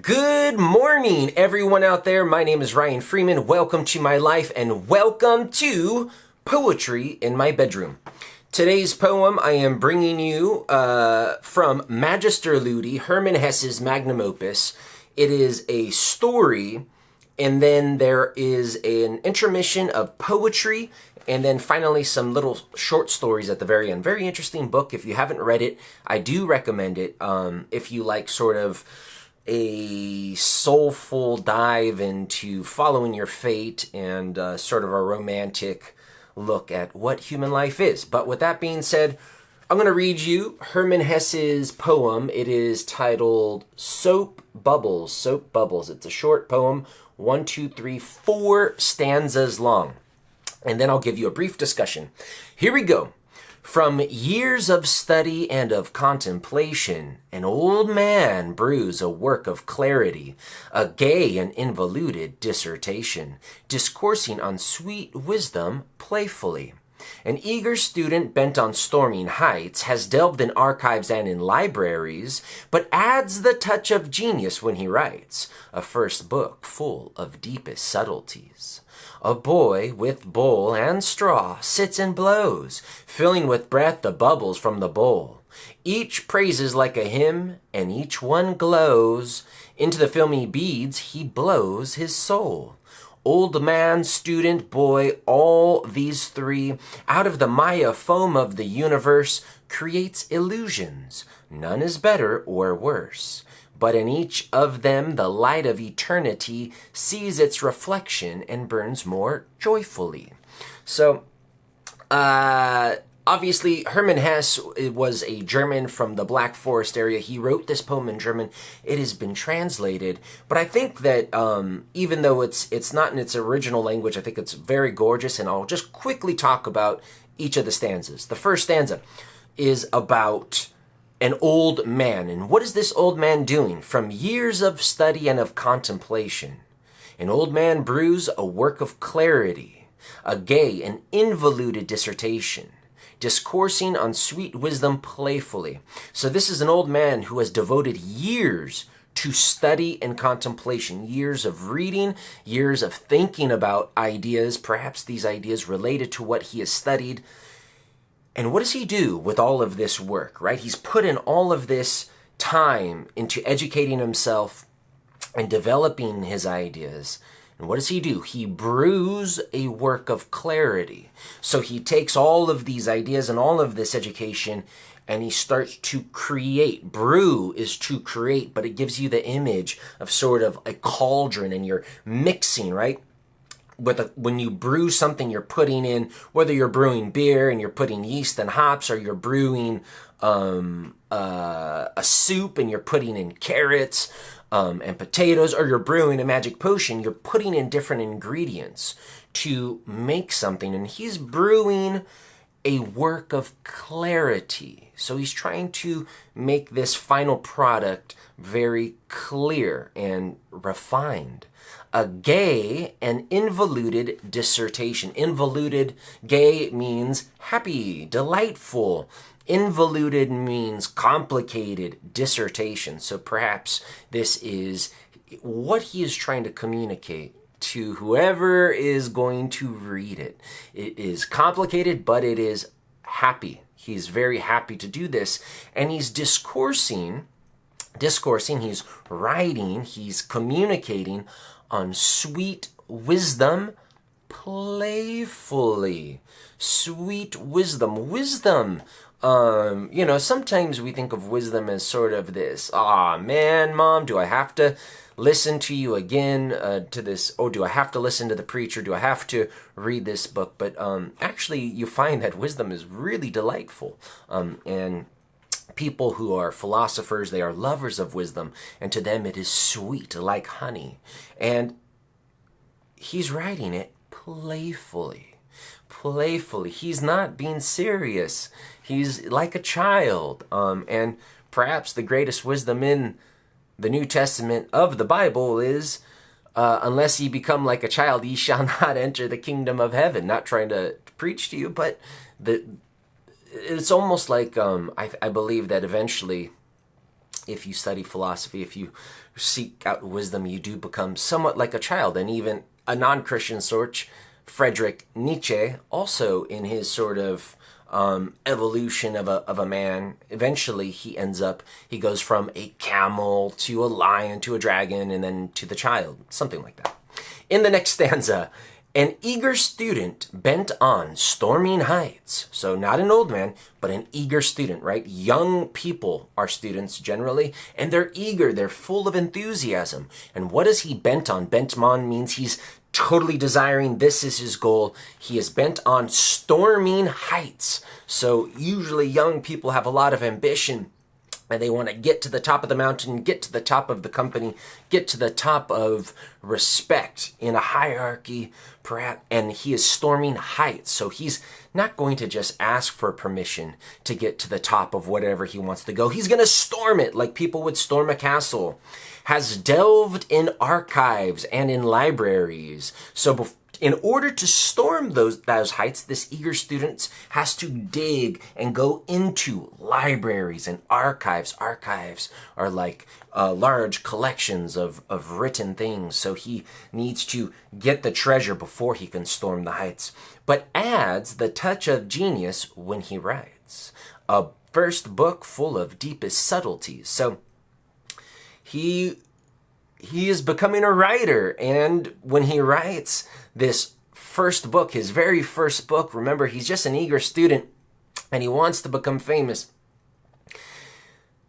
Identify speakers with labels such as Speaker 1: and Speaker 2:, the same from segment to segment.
Speaker 1: Good morning, everyone out there. My name is Ryan Freeman. Welcome to my life and welcome to Poetry in My Bedroom. Today's poem I am bringing you from Magister Ludi, Hermann Hesse's magnum opus. It is a story, and then there is an intermission of poetry, and then finally some little short stories at the very end. Very interesting book. If you haven't read it, I do recommend it. If you like sort of a soulful dive into following your fate and sort of a romantic look at what human life is. But with that being said, I'm going to read you Hermann Hesse's poem. It is titled Soap Bubbles. Soap Bubbles. It's a short poem, 4 stanzas long. And then I'll give you a brief discussion. Here we go. From years of study and of contemplation, an old man brews a work of clarity, a gay and involuted dissertation, discoursing on sweet wisdom playfully. An eager student bent on storming heights has delved in archives and in libraries, but adds the touch of genius when he writes a first book full of deepest subtleties. A boy with bowl and straw sits and blows, filling with breath the bubbles from the bowl. Each praises like a hymn, and each one glows. Into the filmy beads he blows his soul. Old man, student, boy, all these three, out of the Maya foam of the universe, creates illusions. None is better or worse. But in each of them the light of eternity sees its reflection and burns more joyfully. So, obviously, Hermann Hesse was a German from the Black Forest area. He wrote this poem in German. It has been translated. But I think that even though it's not in its original language, I think it's very gorgeous. And I'll just quickly talk about each of the stanzas. The first stanza is about an old man. And what is this old man doing? From years of study and of contemplation, an old man brews a work of clarity, a gay and involuted dissertation, discoursing on sweet wisdom playfully. So this is an old man who has devoted years to study and contemplation, years of reading, years of thinking about ideas, perhaps these ideas related to what he has studied. And what does he do with all of this work, right? He's put in all of this time into educating himself and developing his ideas. And what does he do? He brews a work of clarity. So he takes all of these ideas and all of this education and he starts to create. Brew is to create, but it gives you the image of sort of a cauldron and you're mixing, right? When you brew something, you're putting in, whether you're brewing beer and you're putting yeast and hops, or you're brewing a soup and you're putting in carrots and potatoes, or you're brewing a magic potion, you're putting in different ingredients to make something. And he's brewing a work of clarity. So he's trying to make this final product very clear and refined. A gay and involuted dissertation. Involuted, gay means happy, delightful. Involuted means complicated dissertation. So perhaps this is what he is trying to communicate to whoever is going to read it. It is complicated, but it is happy. He's very happy to do this. And he's discoursing, he's writing, he's communicating on sweet wisdom playfully. Sweet wisdom. Wisdom. Sometimes we think of wisdom as sort of this, man, mom, do I have to listen to you again to this? Oh, do I have to listen to the preacher? Do I have to read this book? But actually, you find that wisdom is really delightful. And people who are philosophers, they are lovers of wisdom, and to them it is sweet like honey. And he's writing it playfully. Playfully. He's not being serious. He's like a child. And perhaps the greatest wisdom in the New Testament of the Bible is, unless ye become like a child, ye shall not enter the kingdom of heaven. Not trying to preach to you, but it's almost like I believe that eventually if you study philosophy, if you seek out wisdom, you do become somewhat like a child. And even a non-Christian sort, Friedrich Nietzsche, also in his sort of evolution of a man, eventually he goes from a camel to a lion to a dragon and then to the child, something like that. In the next stanza, an eager student bent on storming heights. So not an old man, but an eager student, right? Young people are students generally, and they're eager. They're full of enthusiasm. And what is he bent on? Bent on means he's totally desiring. This is his goal. He is bent on storming heights. So usually young people have a lot of ambition, and they want to get to the top of the mountain, get to the top of the company, get to the top of respect in a hierarchy, perhaps, and he is storming heights. So he's not going to just ask for permission to get to the top of whatever he wants to go. He's going to storm it like people would storm a castle. Has delved in archives and in libraries. So in order to storm those heights, this eager student has to dig and go into libraries and archives. Archives are like large collections of written things. So he needs to get the treasure before he can storm the heights. But adds the touch of genius when he writes. A first book full of deepest subtleties. So he is becoming a writer, and when he writes this first book, his very first book, remember, he's just an eager student and he wants to become famous.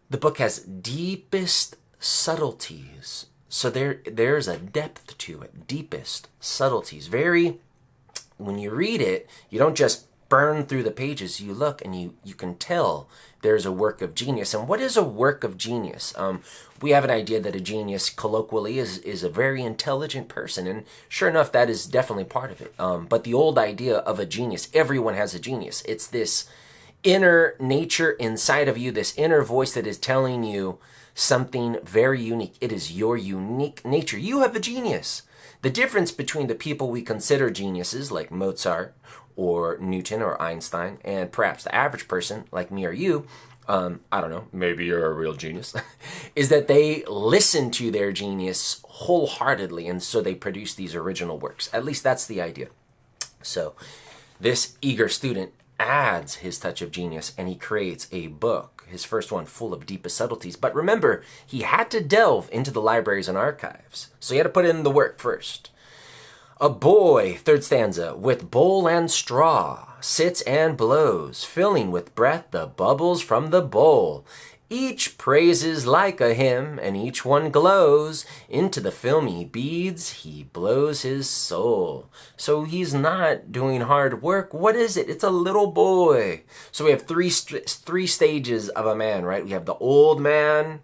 Speaker 1: The book has deepest subtleties. So there's a depth to it, deepest subtleties. When you read it, you don't just burn through the pages. You look and you can tell there's a work of genius. And what is a work of genius? We have an idea that a genius, colloquially, is a very intelligent person. And sure enough, that is definitely part of it. But the old idea of a genius, everyone has a genius. It's this inner nature inside of you, this inner voice that is telling you something very unique. It is your unique nature. You have a genius. The difference between the people we consider geniuses, like Mozart or Newton or Einstein, and perhaps the average person like me or you, I don't know, maybe you're a real genius, is that they listen to their genius wholeheartedly, and so they produce these original works. At least that's the idea. So this eager student adds his touch of genius, and he creates a book, his first one, full of deepest subtleties. But remember, he had to delve into the libraries and archives, so he had to put in the work first. A boy, third stanza, with bowl and straw, sits and blows, filling with breath the bubbles from the bowl. Each praises like a hymn, and each one glows. Into the filmy beads he blows his soul. So he's not doing hard work. What is it? It's a little boy. So we have three stages of a man, right? We have the old man,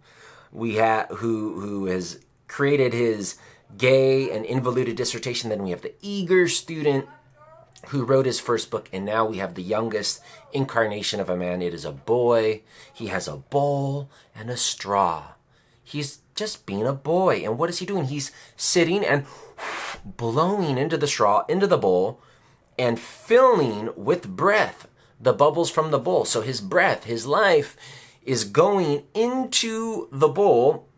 Speaker 1: who has created his gay and involuted dissertation. Then we have the eager student who wrote his first book, and now we have the youngest incarnation of a man. It is a boy. He has a bowl and a straw. He's just being a boy. And what is he doing? He's sitting and blowing into the straw, into the bowl, and filling with breath the bubbles from the bowl. So his breath, his life, is going into the bowl,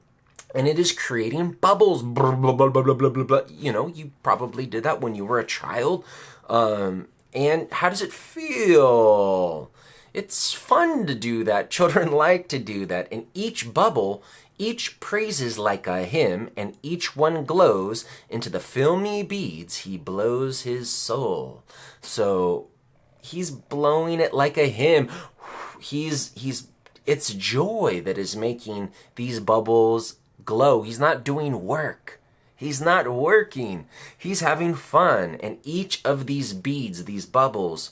Speaker 1: and it is creating bubbles. Blah, blah, blah, blah, blah, blah, blah. You know, you probably did that when you were a child. And how does it feel? It's fun to do that. Children like to do that. And each bubble, each praises like a hymn, and each one glows. Into the filmy beads he blows his soul. So he's blowing it like a hymn. It's joy that is making these bubbles glow. He's not doing work. He's not working. He's having fun. And each of these beads, these bubbles,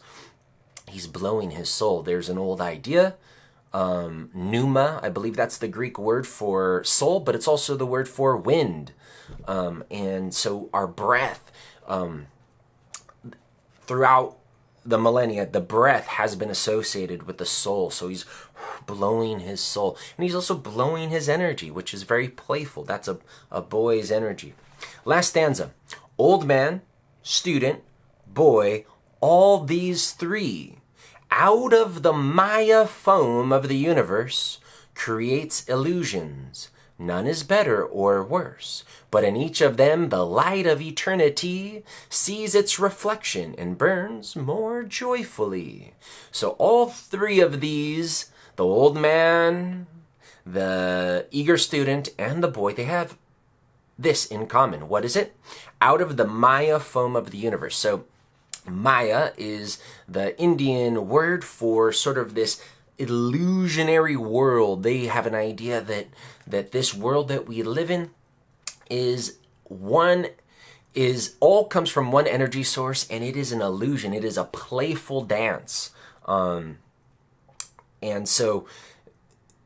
Speaker 1: he's blowing his soul. There's an old idea, pneuma, I believe that's the Greek word for soul, but it's also the word for wind. And so our breath, throughout the millennia, the breath has been associated with the soul. So he's blowing his soul. And he's also blowing his energy, which is very playful. That's a boy's energy. Last stanza. Old man, student, boy, all these three, out of the Maya foam of the universe, creates illusions. None is better or worse, but in each of them the light of eternity sees its reflection and burns more joyfully. So all three of these, the old man, the eager student, and the boy, they have this in common. What is it? Out of the Maya foam of the universe. So Maya is the Indian word for sort of this illusionary world. They have an idea that this world that we live in all comes from one energy source, and it is an illusion. It is a playful dance. And so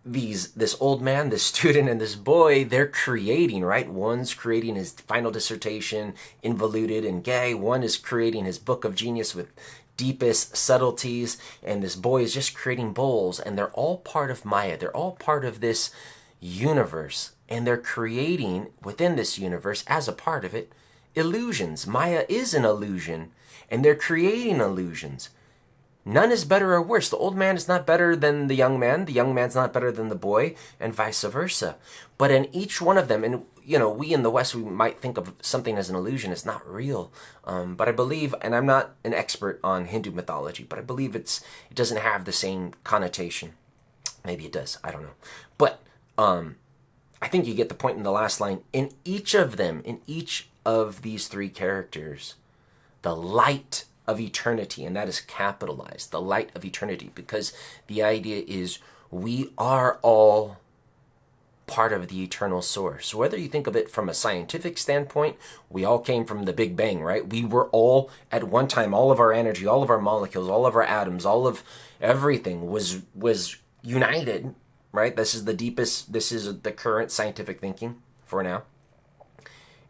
Speaker 1: this old man, this student, and this boy, they're creating, right? One's creating his final dissertation, involuted and gay. One is creating his book of genius with deepest subtleties, and this boy is just creating bowls, and they're all part of Maya. They're all part of this universe, and they're creating within this universe, as a part of it, illusions. Maya is an illusion, and they're creating illusions. None is better or worse. The old man is not better than the young man's not better than the boy, and vice versa. But in each one of them, and we in the West, we might think of something as an illusion. It's not real. But I believe, and I'm not an expert on Hindu mythology, but I believe it doesn't have the same connotation. Maybe it does. I don't know. But I think you get the point in the last line. In each of them, in each of these three characters, the light of eternity, and that is capitalized, the light of eternity, because the idea is we are all part of the eternal source. Whether you think of it from a scientific standpoint, we all came from the Big Bang, right? We were all at one time, all of our energy, all of our molecules, all of our atoms, all of everything was united, right? This is the current scientific thinking for now.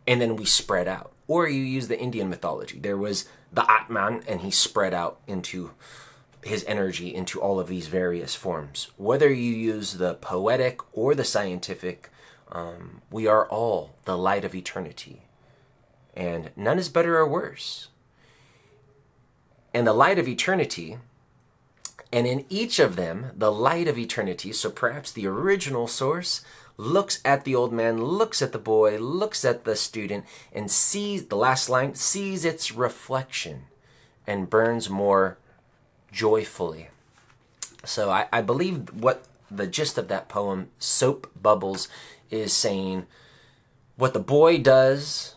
Speaker 1: And then we spread out. Or you use the Indian mythology. There was the Atman, and he spread out into his energy into all of these various forms. Whether you use the poetic or the scientific, we are all the light of eternity. And none is better or worse. And the light of eternity, and in each of them, the light of eternity, so perhaps the original source, looks at the old man, looks at the boy, looks at the student, and sees, the last line, sees its reflection and burns more joyfully. So I believe what the gist of that poem, Soap Bubbles, is saying, what the boy does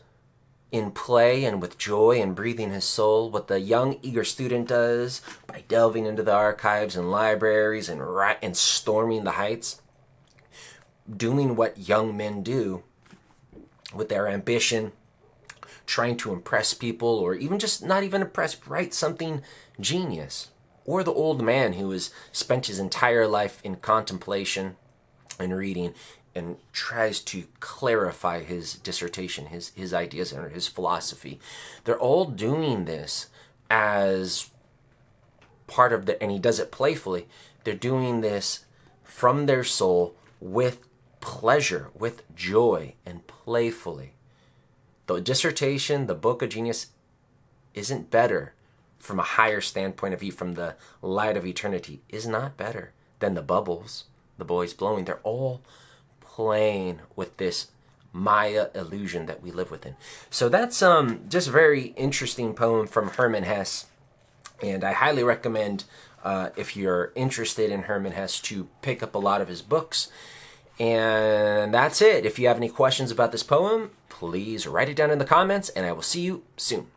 Speaker 1: in play and with joy and breathing his soul, what the young eager student does by delving into the archives and libraries and storming the heights, doing what young men do with their ambition, trying to impress people, or even just not even impress, write something genius. Or the old man who has spent his entire life in contemplation and reading and tries to clarify his dissertation, his ideas, and his philosophy. They're all doing this as part of and he does it playfully. They're doing this from their soul with pleasure, with joy, and playfully. The dissertation, the book of genius, isn't better from a higher standpoint of view, from the light of eternity, is not better than the bubbles the boy's blowing. They're all playing with this Maya illusion that we live within. So that's just a very interesting poem from Hermann Hesse, and I highly recommend, if you're interested in Hermann Hesse, to pick up a lot of his books. And that's it. If you have any questions about this poem, please write it down in the comments, and I will see you soon.